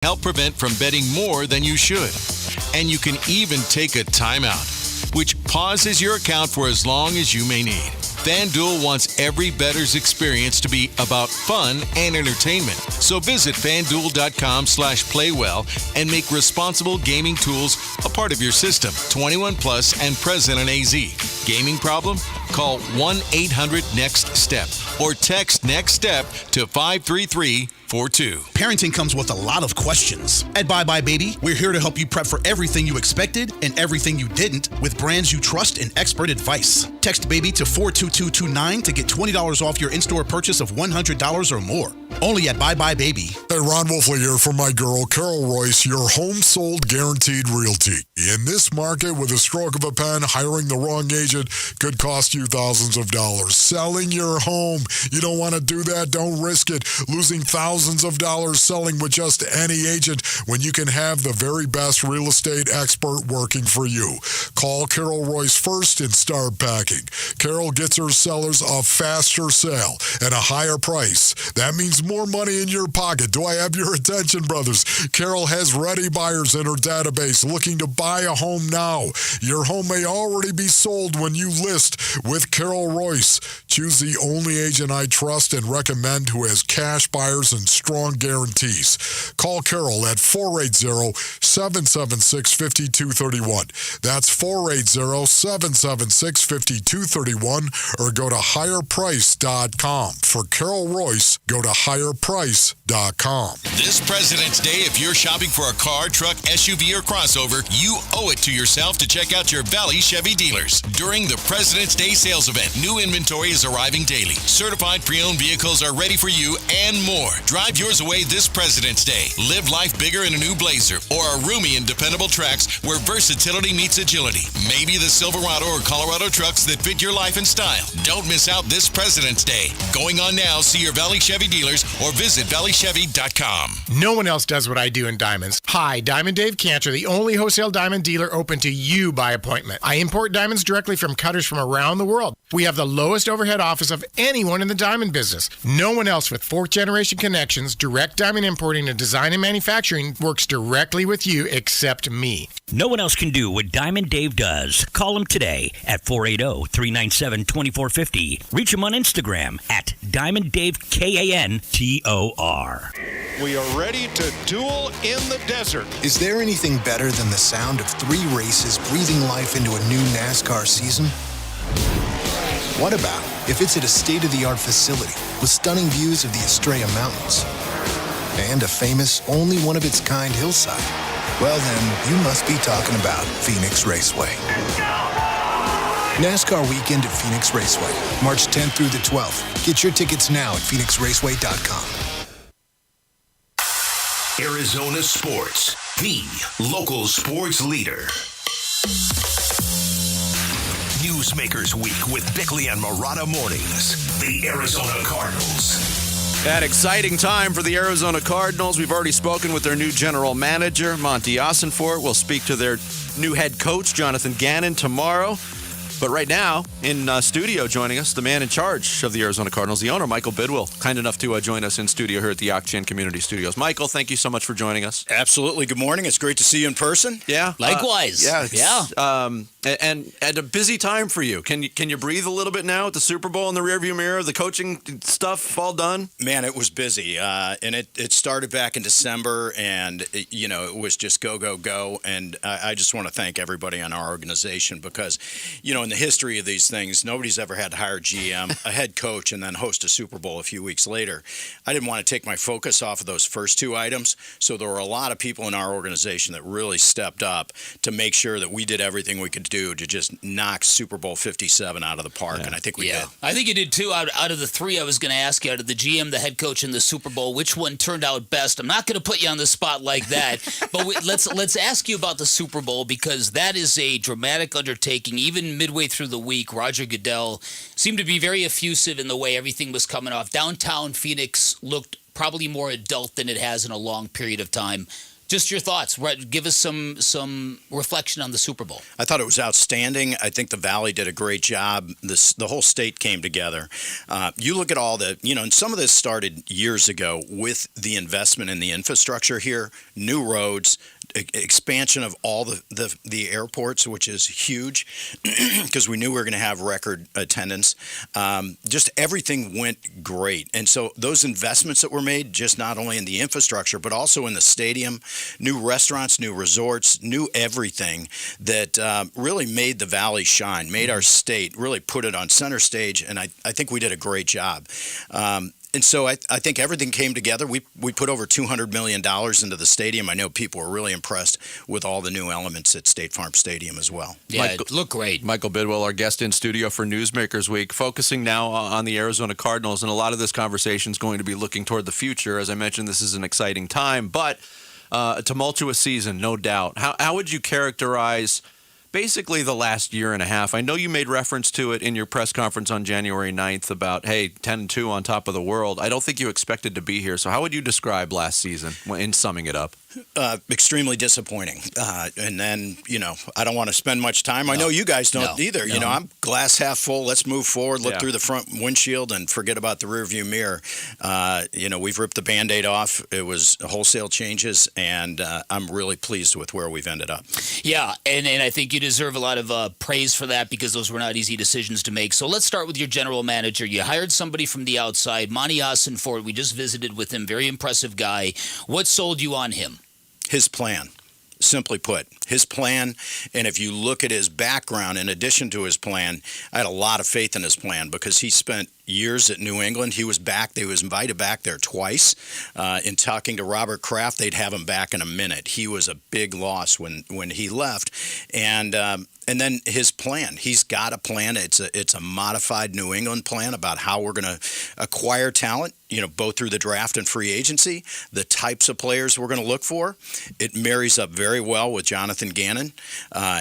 help prevent from betting more than you should. And you can even take a timeout, which pauses your account for as long as you may need. FanDuel wants every bettor's experience to be about fun and entertainment. So visit FanDuel.com/playwell and make responsible gaming tools a part of your system. 21 plus and present in AZ. Gaming problem? Call 1-800-NEXT-STEP or text NEXT STEP to 53342. Parenting comes with a lot of questions. At Bye Bye Baby, we're here to help you prep for everything you expected and everything you didn't with brands you trust and expert advice. Text BABY to 42229 to get $20 off your in-store purchase of $100 or more. Only at Bye Bye Baby. Hey, Ron Wolfley here for my girl, Carol Royce, your home sold guaranteed realty. In this market, with a stroke of a pen, hiring the wrong agent could cost you thousands of dollars. Selling your home, you don't want to do that. Don't risk it. Losing thousands of dollars selling with just any agent when you can have the very best real estate expert working for you. Call Carol Royce first and start packing. Carol gets her sellers a faster sale and a higher price. That means more money in your pocket. Do I have your attention, brothers? Carol has ready buyers in her database looking to buy a home now. Your home may already be sold when you list with Carol Royce. Choose the only agent I trust and recommend who has cash buyers and strong guarantees. Call Carol at 480-776-5231. That's 480-776-5231 or go to higherprice.com. For Carol Royce, go to higherprice.com. This President's Day, if you're shopping for a car, truck, SUV, or crossover, you owe it to yourself to check out your Valley Chevy dealers. During the President's Day sales event, new inventory is arriving daily. Certified pre-owned vehicles are ready for you and more. Drive yours away this President's Day. Live life bigger in a new Blazer or a roomy and dependable Trax where versatility meets agility. Maybe the Silverado or Colorado trucks that fit your life and style. Don't miss out this President's Day. Going on now, see your Valley Chevy dealers or visit valleychevy.com. No one else does what I do in diamonds. Hi, Diamond Dave Cantor, the only wholesale diamond dealer open to you by appointment. I import diamonds directly from cutters from around the world. We have the lowest overhead office of anyone in the diamond business. No one else with fourth-generation connections, direct diamond importing, and design and manufacturing works directly with you except me. No one else can do what Diamond Dave does. Call him today at 480-397-2450. Reach him on Instagram at Diamond Dave KANTOR. We are ready to duel in the desert. Is there anything better than the sound of 3 races breathing life into a new NASCAR season? What about if it's at a state-of-the-art facility with stunning views of the Estrella Mountains and a famous, only one-of-its-kind hillside? Well, then, you must be talking about Phoenix Raceway. NASCAR weekend at Phoenix Raceway, March 10th through the 12th. Get your tickets now at phoenixraceway.com. Arizona Sports, the local sports leader. Newsmakers Week with Bickley and Marotta mornings. The Arizona Cardinals. An exciting time for the Arizona Cardinals. We've already spoken with their new general manager, Monty Ossenfort. We'll speak to their new head coach, Jonathan Gannon, tomorrow. But right now, in studio joining us, the man in charge of the Arizona Cardinals, the owner, Michael Bidwill, kind enough to join us in studio here at the Ocgen Community Studios. Michael, thank you so much for joining us. Absolutely. Good morning. It's great to see you in person. Yeah. Likewise. Yeah. And at a busy time for you. Can you breathe a little bit now with the Super Bowl in the rearview mirror, the coaching stuff all done? Man, it was busy. And it started back in December, and, it was just go, go, go. And I just want to thank everybody on our organization because, in the history of these things, nobody's ever had to hire a GM, a head coach, and then host a Super Bowl a few weeks later. I didn't want to take my focus off of those first 2 items, so there were a lot of people in our organization that really stepped up to make sure that we did everything we could do to just knock Super Bowl 57 out of the park, and I think we did. I think you did too. Out of the 3 I was going to ask you, out of the GM, the head coach, and the Super Bowl, which one turned out best? I'm not going to put you on the spot like that, but let's ask you about the Super Bowl because that is a dramatic undertaking. Even midway through the week, Roger Goodell seemed to be very effusive in the way everything was coming off. Downtown Phoenix looked probably more adult than it has in a long period of time. Just your thoughts. Give us some reflection on the Super Bowl. I thought it was outstanding. I think the Valley did a great job. The whole state came together. You look at all and some of this started years ago with the investment in the infrastructure here, new roads, expansion of all the airports, which is huge because we knew we were going to have record attendance. Just everything went great. And so those investments that were made, just not only in the infrastructure, but also in the stadium, new restaurants, new resorts, new everything that really made the Valley shine, made our state, really put it on center stage. And I think we did a great job. And so I think everything came together. We put over $200 million into the stadium. I know people were really impressed with all the new elements at State Farm Stadium as well. Yeah, it looked great. Michael Bidwill, our guest in studio for Newsmakers Week, focusing now on the Arizona Cardinals. And a lot of this conversation is going to be looking toward the future. As I mentioned, this is an exciting time, but a tumultuous season, no doubt. How would you characterize basically the last year and a half? I know you made reference to it in your press conference on January 9th about, hey, 10-2 on top of the world. I don't think you expected to be here. So how would you describe last season in summing it up? Extremely disappointing. And then, I don't want to spend much time. I know you guys don't either. No. I'm glass half full. Let's move forward, look through the front windshield and forget about the rearview mirror. We've ripped the Band-Aid off. It was wholesale changes, and I'm really pleased with where we've ended up. Yeah, and I think you deserve a lot of praise for that because those were not easy decisions to make. So let's start with your general manager. You hired somebody from the outside, Monty Ossenfort. We just visited with him. Very impressive guy. What sold you on him? His plan. Simply put, his plan, and if you look at his background, in addition to his plan, I had a lot of faith in his plan because he spent years at New England. He was back. They was invited back there twice. In talking to Robert Kraft, they'd have him back in a minute. He was a big loss when he left, and then his plan. He's got a plan. It's a modified New England plan about how we're going to acquire talent. Both through the draft and free agency, the types of players we're going to look for. It marries up very well with Jonathan Gannon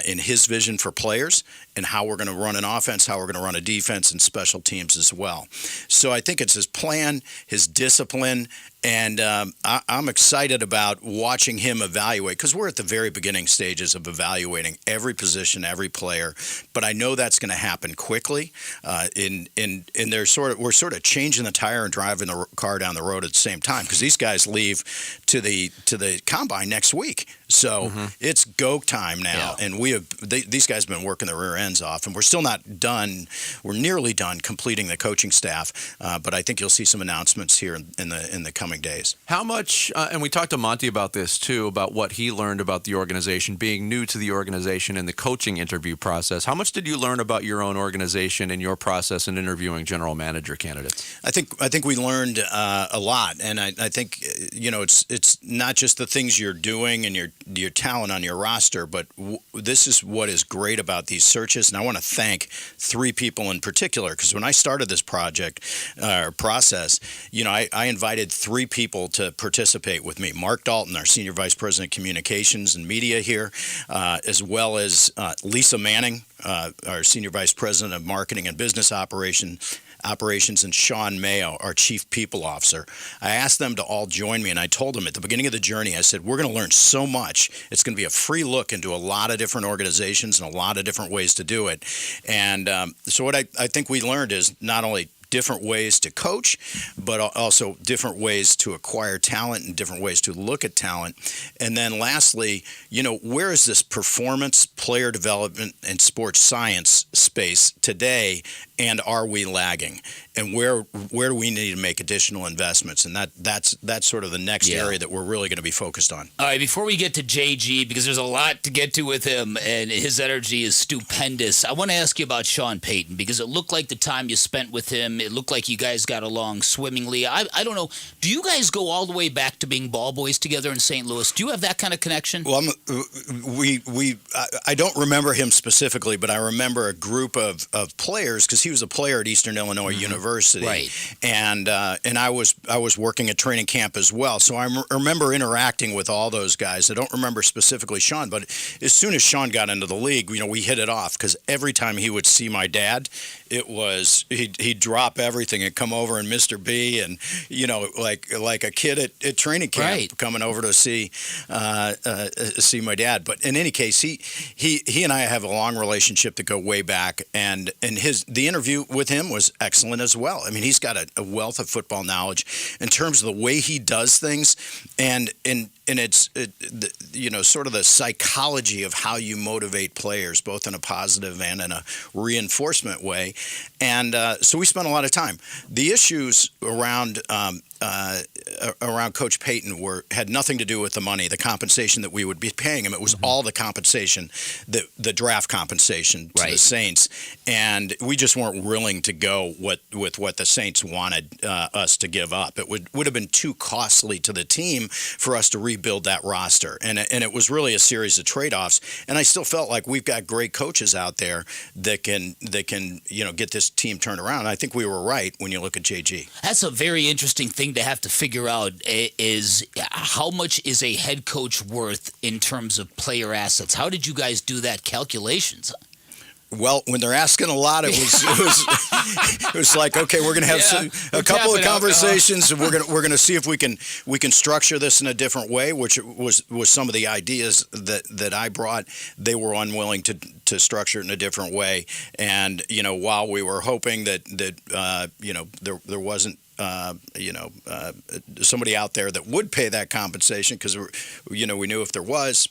in his vision for players and how we're going to run an offense, how we're going to run a defense, and special teams as well. So I think it's his plan, his discipline, and I'm excited about watching him evaluate because we're at the very beginning stages of evaluating every position, every player. But I know that's going to happen quickly. We're sort of changing the tire and driving the car down the road at the same time because these guys leave to the combine next week. So it's go time now, and these guys have been working their rear ends off, and we're still not done. We're nearly done completing the coaching staff, but I think you'll see some announcements here in the coming days. How much? And we talked to Monty about this too, about what he learned about the organization, being new to the organization in the coaching interview process. How much did you learn about your own organization and your process in interviewing general manager candidates? I think we learned a lot, and I think it's not just the things you're doing and your talent on your roster, but this is what is great about these searches. And I want to thank three people in particular because when I started this process, I invited three people to participate with me. Mark Dalton, our Senior Vice President of Communications and Media here, as well as Lisa Manning, our Senior Vice President of Marketing and Business Operations, and Sean Mayo, our Chief People Officer. I asked them to all join me, and I told them at the beginning of the journey, I said, we're going to learn so much. It's going to be a free look into a lot of different organizations and a lot of different ways to do it. And so what I think we learned is not only different ways to coach, but also different ways to acquire talent and different ways to look at talent. And then lastly, where is this performance, player development, and sports science space today, and are we lagging? And where do we need to make additional investments? And that's sort of the next area that we're really going to be focused on. All right, before we get to JG, because there's a lot to get to with him, and his energy is stupendous, I want to ask you about Sean Payton, because it looked like the time you spent with him, it looked like you guys got along swimmingly. I don't know, do you guys go all the way back to being ball boys together in St. Louis? Do you have that kind of connection? Well, I don't remember him specifically, but I remember a group of players, because he was a player at Eastern Illinois University. University, Right. And I was working at training camp as well. So I remember interacting with all those guys. I don't remember specifically Sean, but as soon as Sean got into the league, we hit it off because every time he would see my dad, it was he'd drop everything and come over and Mr. B and like a kid at training camp coming over to see my dad. But in any case, he and I have a long relationship that go way back, and the interview with him was excellent as well. I mean, he's got a wealth of football knowledge in terms of the way he does things, and it's sort of the psychology of how you motivate players, both in a positive and in a reinforcement way. And so we spent a lot of time. The issues around Coach Payton had nothing to do with the money, the compensation that we would be paying him. It was all the compensation, the draft compensation to the Saints, and we just weren't willing to go with what the Saints wanted us to give up. It would have been too costly to the team for us to rebuild that roster, and it was really a series of trade-offs. And I still felt like we've got great coaches out there that can get this team turned around. I think we were right when you look at JG. That's a very interesting thing to have to figure out is how much is a head coach worth in terms of player assets? How did you guys do that calculations? Well, when they're asking a lot, it was like, okay, we're going to have a couple of conversations, and we're going to see if we can structure this in a different way, which was some of the ideas that I brought. They were unwilling to structure it in a different way, and while we were hoping that there wasn't somebody out there that would pay that compensation, because we knew if there was,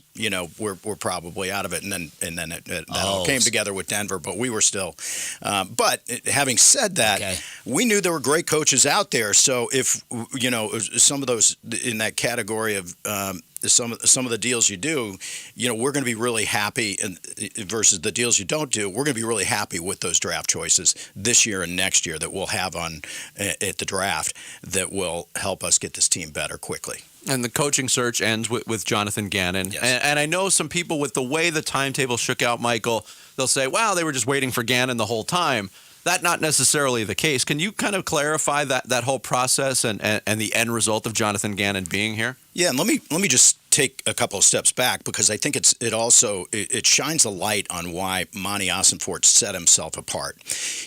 we're probably out of it, and then it all came together with Denver, but we were still. But having said that, we knew there were great coaches out there. So if some of those in that category of some of the deals you do, we're going to be really happy, and versus the deals you don't do, we're going to be really happy with those draft choices this year and next year that we'll have at the draft that will help us get this team better quickly. And the coaching search ends with Jonathan Gannon. Yes. And I know some people, with the way the timetable shook out, Michael, they'll say, wow, they were just waiting for Gannon the whole time. That's not necessarily the case. Can you kind of clarify that whole process and the end result of Jonathan Gannon being here? Yeah, and let me just take a couple of steps back, because I think it shines a light on why Monty Ossenfort set himself apart.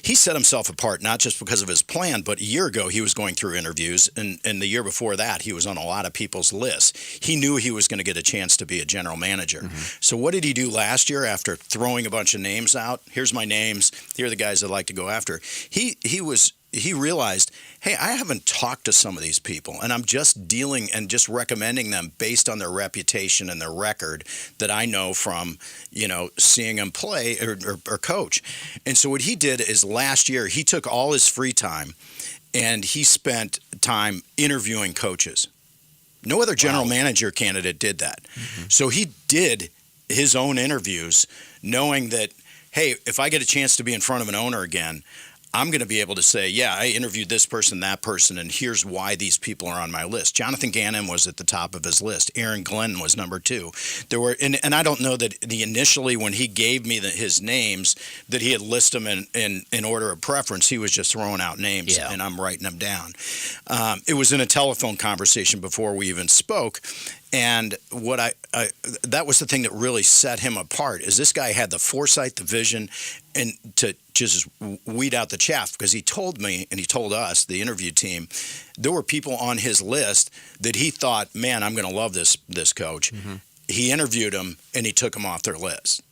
He set himself apart not just because of his plan, but a year ago he was going through interviews, and the year before that he was on a lot of people's lists. He knew he was going to get a chance to be a general manager. Mm-hmm. So what did he do last year after throwing a bunch of names out? Here's my names. Here are the guys I'd like to go after. He realized, hey, I haven't talked to some of these people, and I'm just dealing and just recommending them based on their reputation and their record that I know from, seeing them play or coach. And so what he did is last year he took all his free time and he spent time interviewing coaches. No other general manager candidate did that. Mm-hmm. So he did his own interviews knowing that, hey, if I get a chance to be in front of an owner again, I'm going to be able to say, yeah, I interviewed this person, that person, and here's why these people are on my list. Jonathan Gannon was at the top of his list. Aaron Glenn was number 2. There were, and I don't know that initially when he gave me his names that he had listed them in order of preference. He was just throwing out names, and I'm writing them down. It was in a telephone conversation before we even spoke. And what that was the thing that really set him apart, is this guy had the foresight, the vision, and to just weed out the chaff, because he told me and he told us, the interview team, there were people on his list that he thought, man, I'm going to love this coach. Mm-hmm. He interviewed them and he took them off their list.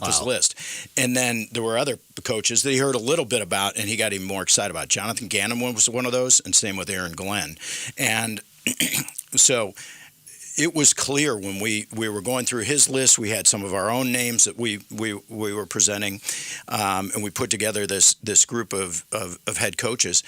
His list. And then there were other coaches that he heard a little bit about and he got even more excited about. Jonathan Gannon was one of those, and same with Aaron Glenn. And so it was clear when we were going through his list, we had some of our own names that we were presenting, and we put together this group of head coaches.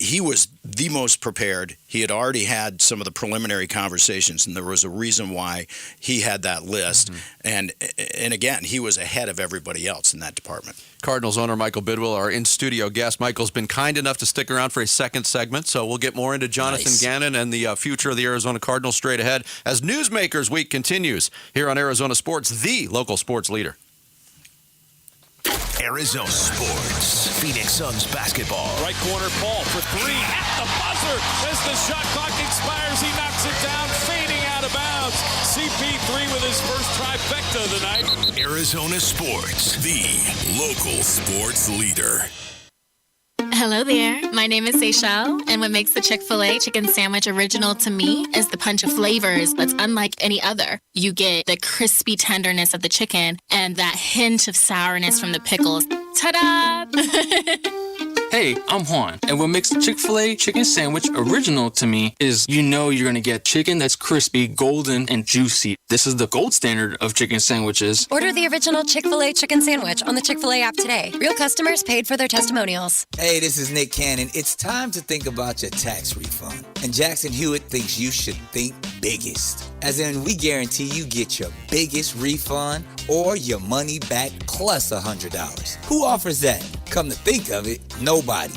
He was the most prepared. He had already had some of the preliminary conversations, and there was a reason why he had that list. Mm-hmm. And again, he was ahead of everybody else in that department. Cardinals owner Michael Bidwill, our in-studio guest. Michael's been kind enough to stick around for a second segment, so we'll get more into Jonathan Gannon and the future of the Arizona Cardinals straight ahead as Newsmakers Week continues here on Arizona Sports, the local sports leader. Arizona Sports. Phoenix Suns basketball. Right corner, Paul for three at the buzzer. As the shot clock expires, he knocks it down, fading out of bounds. CP3 with his first trifecta of the night. Arizona Sports, The local sports leader. Hello there. My name is Seychelle, and what makes the Chick-fil-A chicken sandwich original to me is the punch of flavors that's unlike any other. You get the crispy tenderness of the chicken and that hint of sourness from the pickles. Ta-da! Hey, I'm Juan, and what makes the Chick-fil-A chicken sandwich original to me is you're going to get chicken that's crispy, golden, and juicy. This is the gold standard of chicken sandwiches. Order the original Chick-fil-A chicken sandwich on the Chick-fil-A app today. Real customers paid for their testimonials. Hey, this is Nick Cannon. It's time to think about your tax refund. And Jackson Hewitt thinks you should think biggest. As in, we guarantee you get your biggest refund or your money back plus $100. Who offers that? Come to think of it, nobody.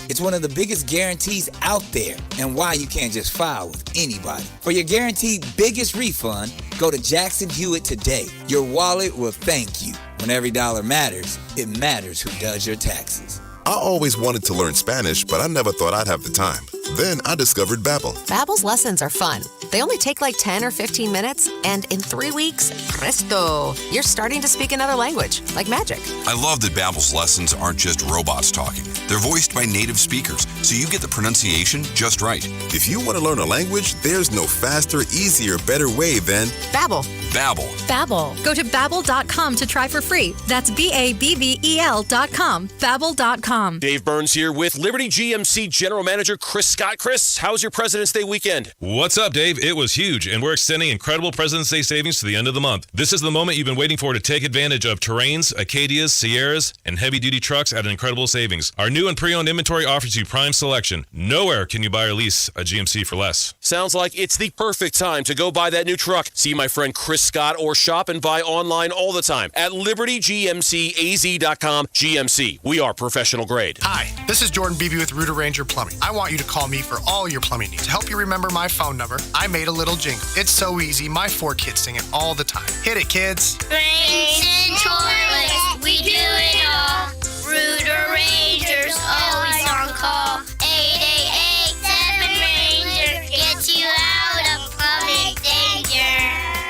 It's one of the biggest guarantees out there, and why you can't just file with anybody. For your guaranteed biggest refund, go to Jackson Hewitt today. Your wallet will thank you. When every dollar matters, it matters who does your taxes. I always wanted to learn Spanish, but I never thought I'd have the time. Then I discovered Babbel. Babbel's lessons are fun. They only take like 10 or 15 minutes, and in 3 weeks, presto, you're starting to speak another language, like magic. I love that Babbel's lessons aren't just robots talking. They're voiced by native speakers, so you get the pronunciation just right. If you want to learn a language, there's no faster, easier, better way than Babbel. Babbel. Babbel. Go to Babbel.com to try for free. That's BABBEL.com. Babbel.com. Dave Burns here with Liberty GMC General Manager Chris Scott. Chris, how was your President's Day weekend? What's up, Dave? It was huge, and we're extending incredible President's Day savings to the end of the month. This is the moment you've been waiting for to take advantage of Terrains, Acadias, Sierras, and heavy-duty trucks at an incredible savings. Our new and pre-owned inventory offers you prime selection. Nowhere can you buy or lease a GMC for less. Sounds like it's the perfect time to go buy that new truck. See my friend Chris Scott or shop and buy online all the time at libertygmcaz.com. GMC, we are professional grade. Hi, this is Jordan Beebe with Rooter Ranger Plumbing. I want you to call me for all your plumbing needs. To help you remember my phone number, I made a little jingle. It's so easy, my 4 kids sing it all the time. Hit it, kids. Drains and toilets, we do it all. Rooter Rangers, always on call. 8887 Ranger, gets you out of plumbing danger.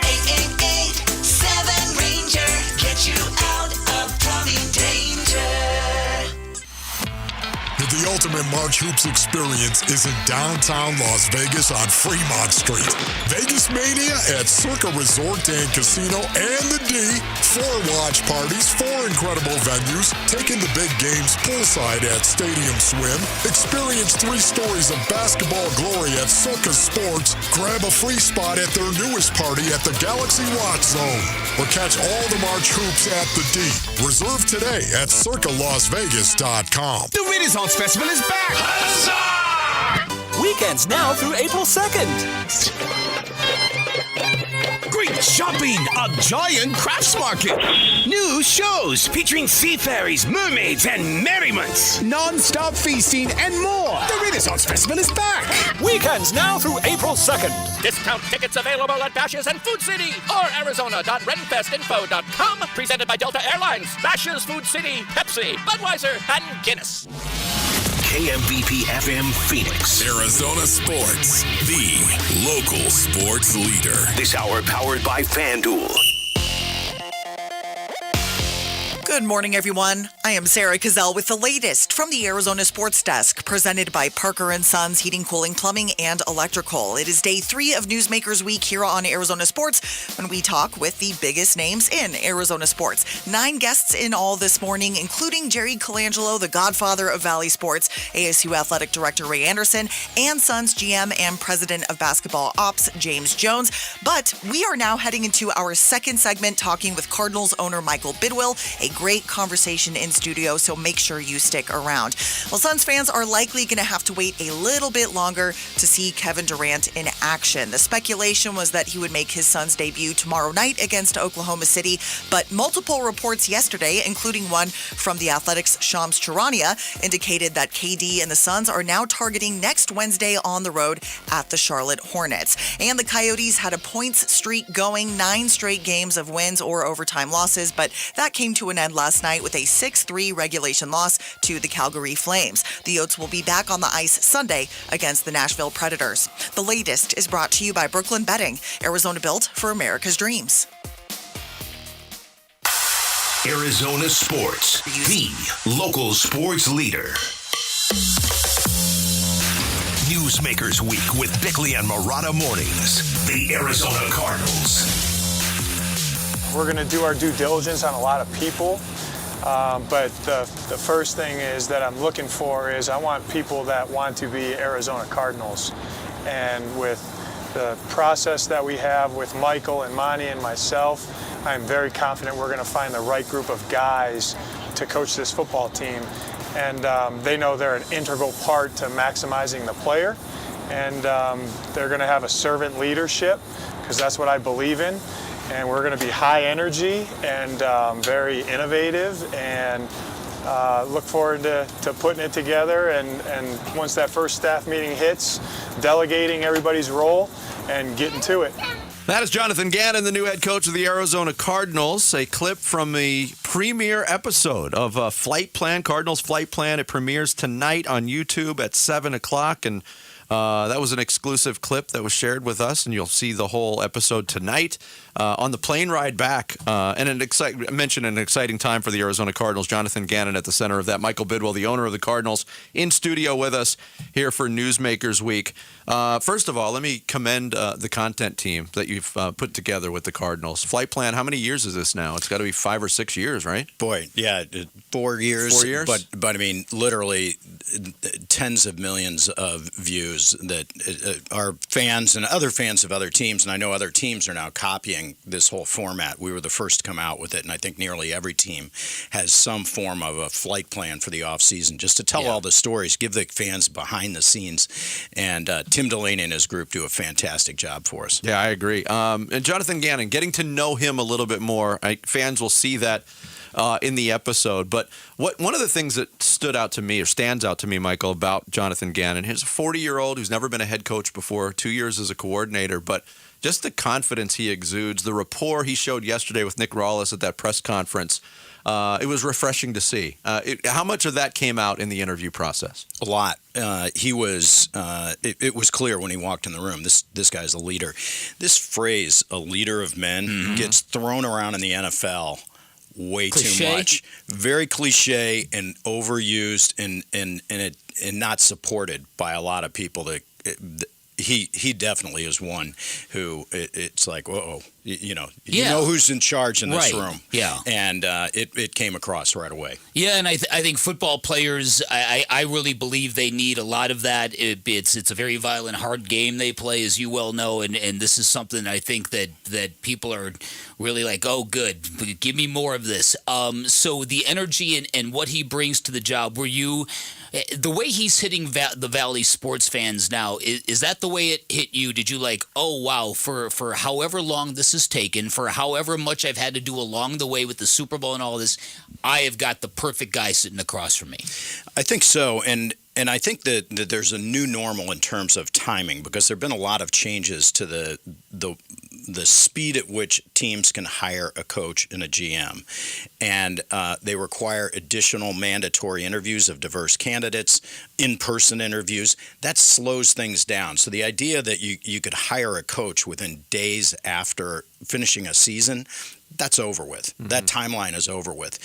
8887 Ranger, get you out of plumbing danger. The ultimate March Hoops experience is in downtown Las Vegas on Fremont Street. Vegas Mania at Circa Resort and Casino and the D. 4 watch parties, 4 incredible venues, taking the big games poolside at Stadium Swim. Experience 3 stories of basketball glory at Circa Sports. Grab a free spot at their newest party at the Galaxy Watch Zone. Or catch all the March Hoops at the D. Reserve today at circalasvegas.com. The Renaissance Festival is back! Huzzah! Weekends now through April 2nd. Great shopping! A giant crafts market! New shows featuring seafarers, mermaids, and merriments! Non-stop feasting and more! The Renaissance Festival is back! Weekends now through April 2nd. Discount tickets available at Bashes and Food City or Arizona.renfestinfo.com. Presented by Delta Airlines, Bashes, Food City, Pepsi, Budweiser, and Guinness. KMVP FM Phoenix. Arizona Sports, the local sports leader. This hour powered by FanDuel. Good morning, everyone. I am Sarah Cazell with the latest from the Arizona Sports Desk, presented by Parker & Sons Heating, Cooling, Plumbing, and Electrical. It is day 3 of Newsmakers Week here on Arizona Sports, when we talk with the biggest names in Arizona sports. 9 guests in all this morning, including Jerry Colangelo, the godfather of Valley Sports, ASU Athletic Director Ray Anderson, and Sons GM and President of Basketball Ops, James Jones. But we are now heading into our second segment, talking with Cardinals owner Michael Bidwill. A great conversation in studio, so make sure you stick around. Well, Suns fans are likely going to have to wait a little bit longer to see Kevin Durant in action. The speculation was that he would make his son's debut tomorrow night against Oklahoma City, but multiple reports yesterday, including one from the Athletics' Shams Charania, indicated that KD and the Suns are now targeting next Wednesday on the road at the Charlotte Hornets. And the Coyotes had a points streak going, 9 straight games of wins or overtime losses, but that came to an end last night with a 6-3 regulation loss to the Calgary Flames. The Yotes will be back on the ice Sunday against the Nashville Predators. The latest is brought to you by Brooklyn Bedding, Arizona built for America's dreams. Arizona Sports, the local sports leader. Newsmakers Week with Bickley and Marotta mornings. The Arizona Cardinals. We're going to do our due diligence on a lot of people, but the first thing is that I'm looking for is I want people that want to be Arizona Cardinals. And with the process that we have with Michael and Monty and myself, I'm very confident we're going to find the right group of guys to coach this football team. And they know they're an integral part to maximizing the player. And they're going to have a servant leadership, because that's what I believe in. And we're going to be high energy and very innovative, and look forward to putting it together. And once that first staff meeting hits, delegating everybody's role and getting to it. That is Jonathan Gannon, the new head coach of the Arizona Cardinals. A clip from the premiere episode of Flight Plan, Cardinals Flight Plan. It premieres tonight on YouTube at 7 o'clock. And that was an exclusive clip that was shared with us, and you'll see the whole episode tonight on the plane ride back. And an exciting time for the Arizona Cardinals. Jonathan Gannon at the center of that. Michael Bidwill, the owner of the Cardinals, in studio with us here for Newsmakers Week. First of all, let me commend the content team that you've put together with the Cardinals. Flight Plan, how many years is this now? It's got to be 5 or 6 years, right? Boy, yeah, 4 years. 4 years? But I mean, literally tens of millions of views that our fans and other fans of other teams, and I know other teams are now copying this whole format. We were the first to come out with it, and I think nearly every team has some form of a flight plan for the offseason, just to tell all the stories, give the fans behind the scenes. And Tim Delaney and his group do a fantastic job for us. Yeah, I agree. And Jonathan Gannon, getting to know him a little bit more, fans will see that in the episode. But one of the things that stood out to me, or stands out to me, Michael, about Jonathan Gannon, he's a 40-year-old who's never been a head coach before, 2 years as a coordinator, but just the confidence he exudes, the rapport he showed yesterday with Nick Rawlis at that press conference, it was refreshing to see. How much of that came out in the interview process? A lot. He was. It was clear when he walked in the room. This guy's a leader. This phrase, "a leader of men," gets thrown around in the NFL way too much. Very cliche and overused, and not supported by a lot of people. He definitely is one who it's like, whoa, you know who's in charge in this room. Yeah. And it came across right away. Yeah, and I think football players, I really believe they need a lot of that. It's a very violent, hard game they play, as you well know, and this is something I think that people are really like, oh, good, give me more of this. So the energy and what he brings to the job, the way he's hitting the Valley sports fans now, is that the way it hit you? Did you like, oh, wow, for however long this has taken, for however much I've had to do along the way with the Super Bowl and all this, I have got the perfect guy sitting across from me? I think so, and I think that there's a new normal in terms of timing, because there have been a lot of changes to the speed at which teams can hire a coach and a GM. And they require additional mandatory interviews of diverse candidates, in-person interviews. That slows things down. So the idea that you could hire a coach within days after finishing a season, that's over with. Mm-hmm. That timeline is over with.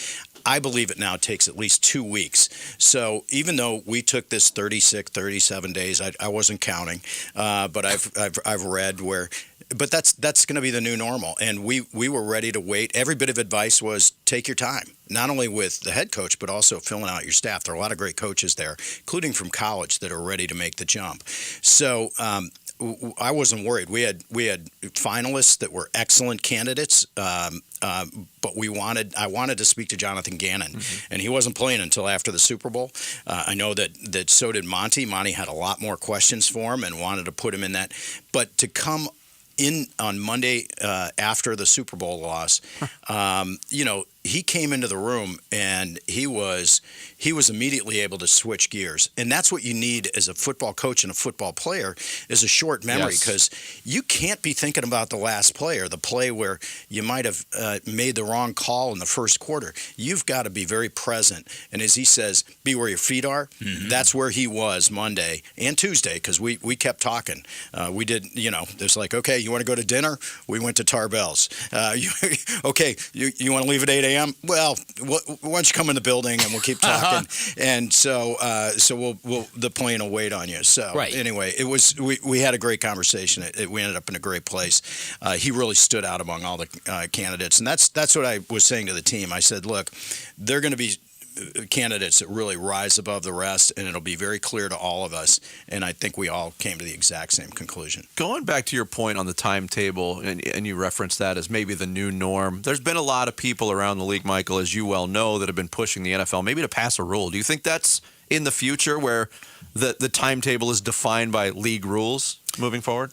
I believe it now takes at least 2 weeks. So even though we took this 36, 37 days, I wasn't counting, but I've read where. But that's going to be the new normal, and we were ready to wait. Every bit of advice was take your time, not only with the head coach, but also filling out your staff. There are a lot of great coaches there, including from college, that are ready to make the jump. So I wasn't worried. We had finalists that were excellent candidates, but I wanted to speak to Jonathan Gannon, and he wasn't playing until after the Super Bowl. I know that so did Monty. Monty had a lot more questions for him and wanted to put him in that. But to come in on Monday after the Super Bowl loss, he came into the room and he was immediately able to switch gears. And that's what you need as a football coach and a football player is a short memory, because you can't be thinking about the last play or the play where you might have made the wrong call in the first quarter. You've got to be very present. And as he says, be where your feet are. That's where he was Monday and Tuesday, because we kept talking. We did, there's like, okay, you want to go to dinner? We went to Tarbell's. Okay, you want to leave at 8 a.m.? Well, why don't you come in the building and we'll keep talking. And so we'll the plane will wait on you. So anyway, it was we had a great conversation. We ended up in a great place. He really stood out among all the candidates, and that's what I was saying to the team. I said, look, they're going to be candidates that really rise above the rest, and it'll be very clear to all of us. And I think we all came to the exact same conclusion. Going back to your point on the timetable, and you referenced that as maybe the new norm, there's been a lot of people around the league, Michael, as you well know, that have been pushing the NFL maybe to pass a rule. Do you think that's in the future where the timetable is defined by league rules moving forward?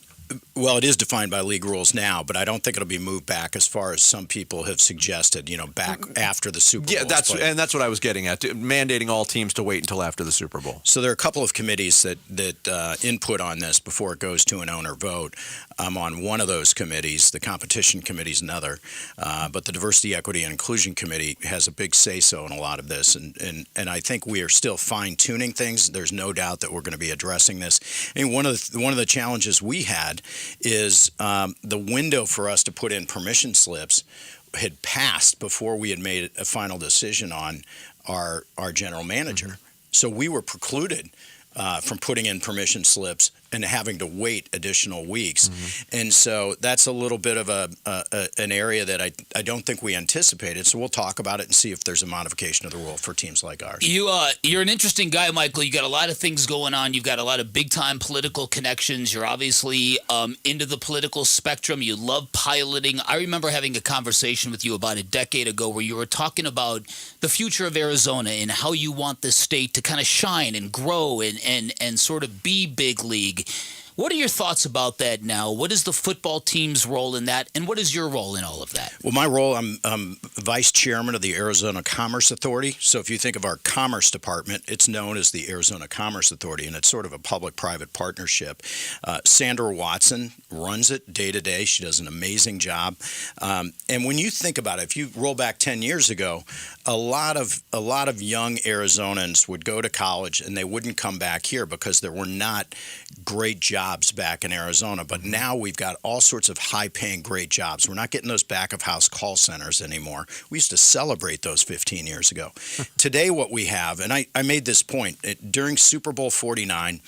Well, it is defined by league rules now, but I don't think it'll be moved back as far as some people have suggested, back after the Super Bowl. Yeah, that's what I was getting at, mandating all teams to wait until after the Super Bowl. So there are a couple of committees that input on this before it goes to an owner vote. I'm on one of those committees. The competition committee is another. But the Diversity, Equity, and Inclusion Committee has a big say-so in a lot of this. And I think we are still fine-tuning things. There's no doubt that we're going to be addressing this. And one of the challenges we had is the window for us to put in permission slips had passed before we had made a final decision on our general manager. So we were precluded from putting in permission slips and having to wait additional weeks. And so that's a little bit of an area that I don't think we anticipated. So we'll talk about it and see if there's a modification of the rule for teams like ours. You're an interesting guy, Michael. You got a lot of things going on. You've got a lot of big-time political connections. You're obviously into the political spectrum. You love piloting. I remember having a conversation with you about a decade ago where you were talking about the future of Arizona and how you want this state to kind of shine and grow and sort of be big league. What are your thoughts about that now? What is the football team's role in that, and what is your role in all of that? Well, my role, I'm vice chairman of the Arizona Commerce Authority. So if you think of our commerce department, it's known as the Arizona Commerce Authority, and it's sort of a public-private partnership. Sandra Watson runs it day to day. She does an amazing job. And when you think about it, if you roll back 10 years ago, a lot of young Arizonans would go to college and they wouldn't come back here because there were not great jobs back in Arizona. But now we've got all sorts of high-paying great jobs. We're not getting those back-of-house call centers anymore. We used to celebrate those 15 years ago. Today what we have, and I made this point, during Super Bowl 49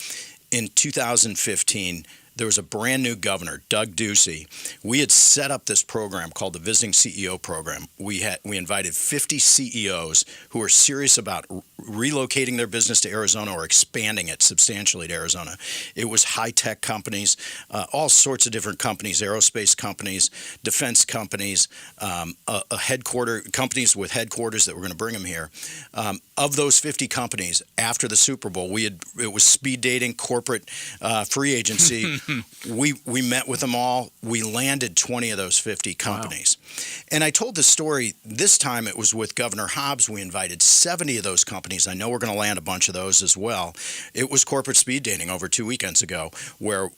in 2015, there was a brand new governor, Doug Ducey. We had set up this program called the Visiting CEO Program. We invited 50 CEOs who were serious about relocating their business to Arizona or expanding it substantially to Arizona. It was high-tech companies, all sorts of different companies, aerospace companies, defense companies, companies with headquarters that were going to bring them here. Of those 50 companies, after the Super Bowl, it was speed dating, corporate free agency. We met with them all. We landed 20 of those 50 companies. Wow. And I told the story, this time it was with Governor Hobbs. We invited 70 of those companies. I know we're going to land a bunch of those as well. It was corporate speed dating over 2 weekends ago, where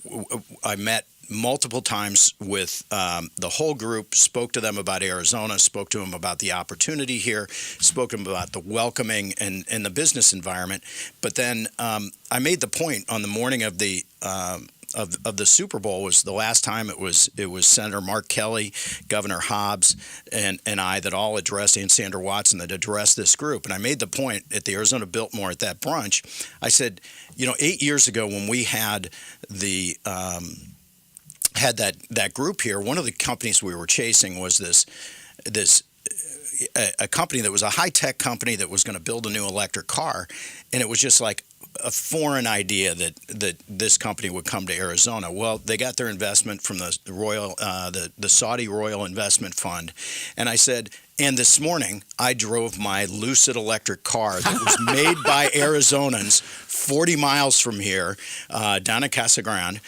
I met multiple times with the whole group, spoke to them about Arizona, spoke to them about the opportunity here, spoke to them about the welcoming and the business environment. But then I made the point on the morning of the Super Bowl was the last time it was Senator Mark Kelly, Governor Hobbs, and I that all addressed, and Sandra Watson that addressed this group. And I made the point at the Arizona Biltmore at that brunch. I said, 8 years ago when we had that group here, one of the companies we were chasing was a company that was a high-tech company that was going to build a new electric car. And it was just like, a foreign idea that this company would come to Arizona. Well, they got their investment from the Saudi Royal Investment Fund, and I said. And this morning, I drove my Lucid electric car that was made by Arizonans 40 miles from here, down in Casa Grande,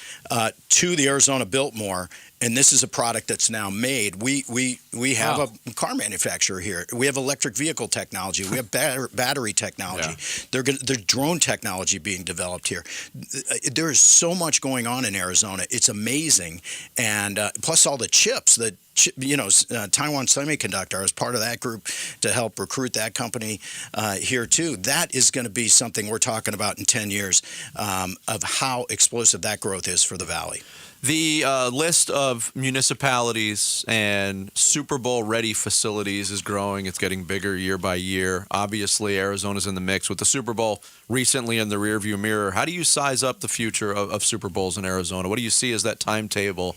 to the Arizona Biltmore. And this is a product that's now made. We have a car manufacturer here. We have electric vehicle technology. We have battery technology. There's drone technology being developed here. There is so much going on in Arizona. It's amazing. And plus all the chips that Taiwan Semiconductor. I was part of that group to help recruit that company here too. That is going to be something we're talking about in 10 years of how explosive that growth is for the Valley. The list of municipalities and Super Bowl-ready facilities is growing. It's getting bigger year by year. Obviously, Arizona's in the mix. With the Super Bowl recently in the rearview mirror, how do you size up the future of Super Bowls in Arizona? What do you see as that timetable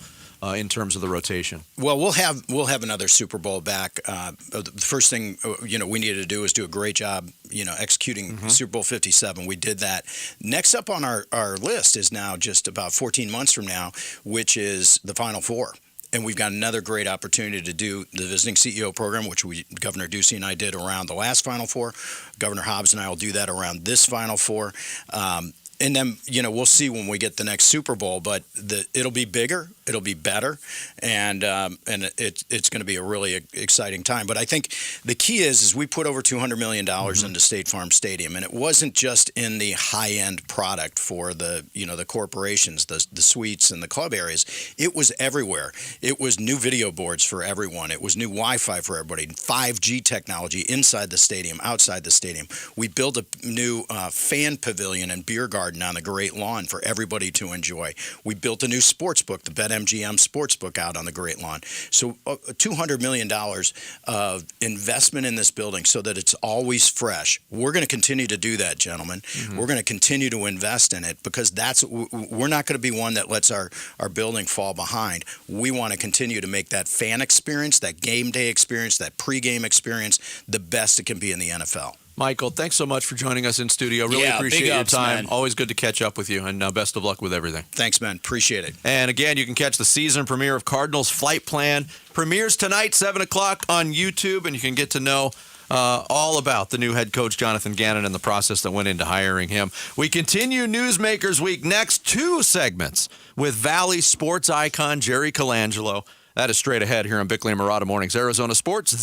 in terms of the rotation? Well, we'll have another Super Bowl back. The first thing we needed to do is do a great job, executing Super Bowl 57. We did that. Next up on our list is now just about 14 months from now, which is the Final Four. And we've got another great opportunity to do the visiting CEO program, which Governor Ducey and I did around the last Final Four. Governor Hobbs and I will do that around this Final Four. And then, we'll see when we get the next Super Bowl, but it'll be bigger, it'll be better, and it's going to be a really exciting time. But I think the key is we put over $200 million into State Farm Stadium, and it wasn't just in the high-end product for the corporations, the suites and the club areas. It was everywhere. It was new video boards for everyone. It was new Wi-Fi for everybody, 5G technology inside the stadium, outside the stadium. We built a new fan pavilion and beer garden on the Great Lawn for everybody to enjoy. We built a new sports book, the BetMGM Sportsbook, out on the Great Lawn. So $200 million of investment in this building so that it's always fresh. We're going to continue to do that, gentlemen. We're going to continue to invest in it because we're not going to be one that lets our building fall behind. We want to continue to make that fan experience, that game day experience, that pregame experience the best it can be in the NFL. Michael, thanks so much for joining us in studio. Really appreciate your time. Man. Always good to catch up with you, and best of luck with everything. Thanks, man. Appreciate it. And again, you can catch the season premiere of Cardinals Flight Plan. Premieres tonight, 7 o'clock on YouTube, and you can get to know all about the new head coach, Jonathan Gannon, and the process that went into hiring him. We continue Newsmakers Week next, 2 segments with Valley sports icon Jerry Colangelo. That is straight ahead here on Bickley and Marotta Mornings, Arizona Sports.